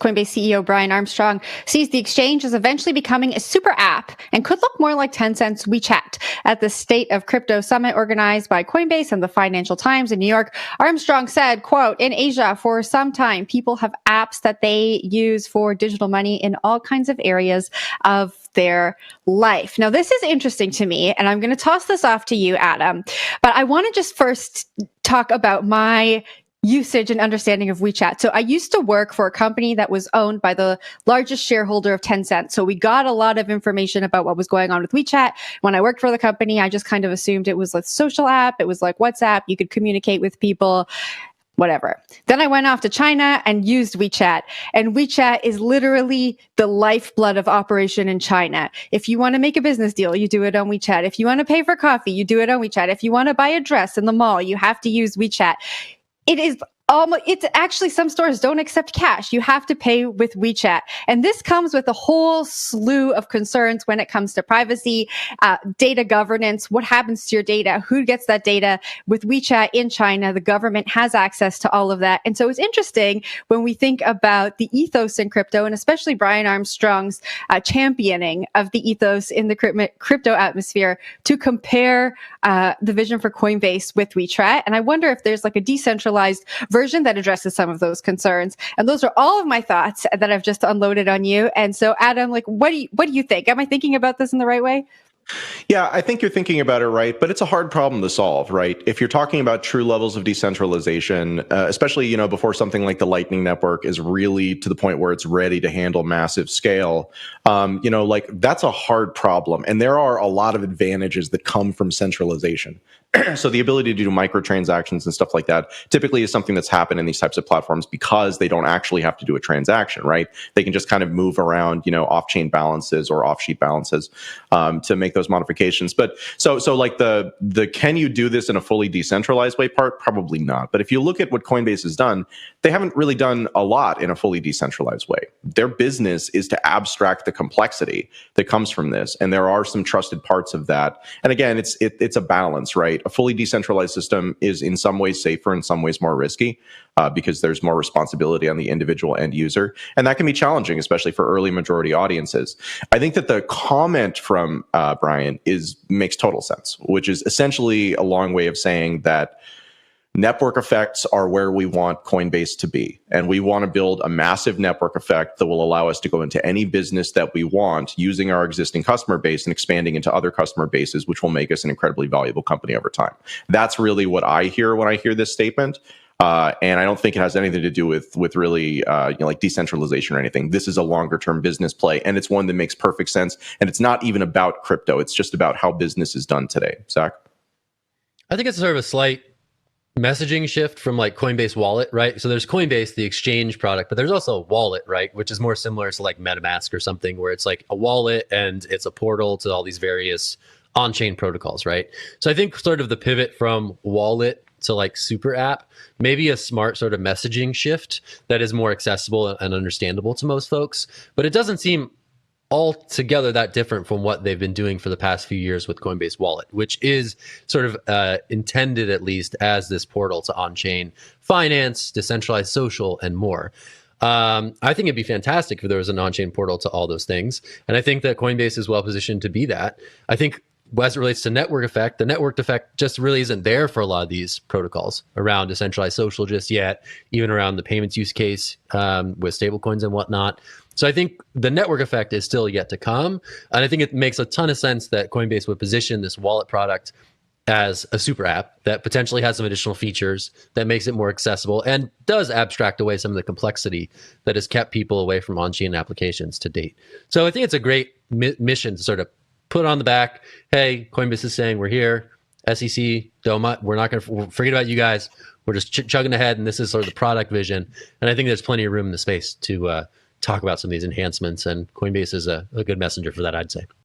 Coinbase CEO Brian Armstrong sees the exchange as eventually becoming a super app and could look more like Tencent's WeChat. At the State of Crypto Summit organized by Coinbase and the Financial Times in New York, Armstrong said, quote, "In Asia, for some time, people have apps that they use for digital money in all kinds of areas of their life." Now, this is interesting to me, and I'm going to toss this off to you, Adam, but I want to just first talk about my usage and understanding of WeChat. So I used to work for a company that was owned by the largest shareholder of Tencent. So we got a lot of information about what was going on with WeChat. When I worked for the company, I just kind of assumed it was a social app. It was like WhatsApp. You could communicate with people, whatever. Then I went off to China and used WeChat. And WeChat is literally the lifeblood of operation in China. If you want to make a business deal, you do it on WeChat. If you want to pay for coffee, you do it on WeChat. If you want to buy a dress in the mall, you have to use WeChat. It's actually, some stores don't accept cash. You have to pay with WeChat. And this comes with a whole slew of concerns when it comes to privacy, data governance, what happens to your data, who gets that data. With WeChat in China, the government has access to all of that. And so it's interesting when we think about the ethos in crypto, and especially Brian Armstrong's championing of the ethos in the crypto atmosphere, to compare the vision for Coinbase with WeChat. And I wonder if there's like a decentralized version that addresses some of those concerns. And those are all of my thoughts that I've just unloaded on you. And so, Adam, like, what do you think? Am I thinking about this in the right way? Yeah, I think you're thinking about it right, but it's a hard problem to solve, right? If you're talking about true levels of decentralization, especially, before something like the Lightning Network is really to the point where it's ready to handle massive scale, that's a hard problem. And there are a lot of advantages that come from centralization. So the ability to do microtransactions and stuff like that typically is something that's happened in these types of platforms because they don't actually have to do a transaction, right? They can just kind of move around, off-chain balances or off-sheet balances to make those modifications. But so like the can you do this in a fully decentralized way part? Probably not. But if you look at what Coinbase has done, they haven't really done a lot in a fully decentralized way. Their business is to abstract the complexity that comes from this. And there are some trusted parts of that. And again, it's a balance, right? A fully decentralized system is in some ways safer, in some ways more risky, because there's more responsibility on the individual end user. And that can be challenging, especially for early majority audiences. I think that the comment from Brian makes total sense, which is essentially a long way of saying that network effects are where we want Coinbase to be. And we want to build a massive network effect that will allow us to go into any business that we want using our existing customer base and expanding into other customer bases, which will make us an incredibly valuable company over time. That's really what I hear when I hear this statement. And I don't think it has anything to do with really like decentralization or anything. This is a longer term business play, and it's one that makes perfect sense. And it's not even about crypto. It's just about how business is done today. Zach? I think it's sort of a slight messaging shift from like Coinbase Wallet, right? So there's Coinbase, the exchange product, but there's also a wallet, right? Which is more similar to like MetaMask or something, where it's like a wallet and it's a portal to all these various on-chain protocols, right? So I think sort of the pivot from wallet to like super app, maybe a smart sort of messaging shift that is more accessible and understandable to most folks, but it doesn't seem altogether that different from what they've been doing for the past few years with Coinbase Wallet, which is sort of intended at least as this portal to on-chain finance, decentralized social, and more. I think it'd be fantastic if there was an on-chain portal to all those things. And I think that Coinbase is well positioned to be that. I think as it relates to network effect, the network effect just really isn't there for a lot of these protocols around decentralized social just yet, even around the payments use case with stablecoins and whatnot. So I think the network effect is still yet to come. And I think it makes a ton of sense that Coinbase would position this wallet product as a super app that potentially has some additional features that makes it more accessible and does abstract away some of the complexity that has kept people away from on-chain applications to date. So I think it's a great mission to sort of put on the back, hey, Coinbase is saying we're here, SEC, DOMA, we're not going to forget about you guys. We're just chugging ahead, and this is sort of the product vision. And I think there's plenty of room in the space to talk about some of these enhancements, and Coinbase is a good messenger for that, I'd say.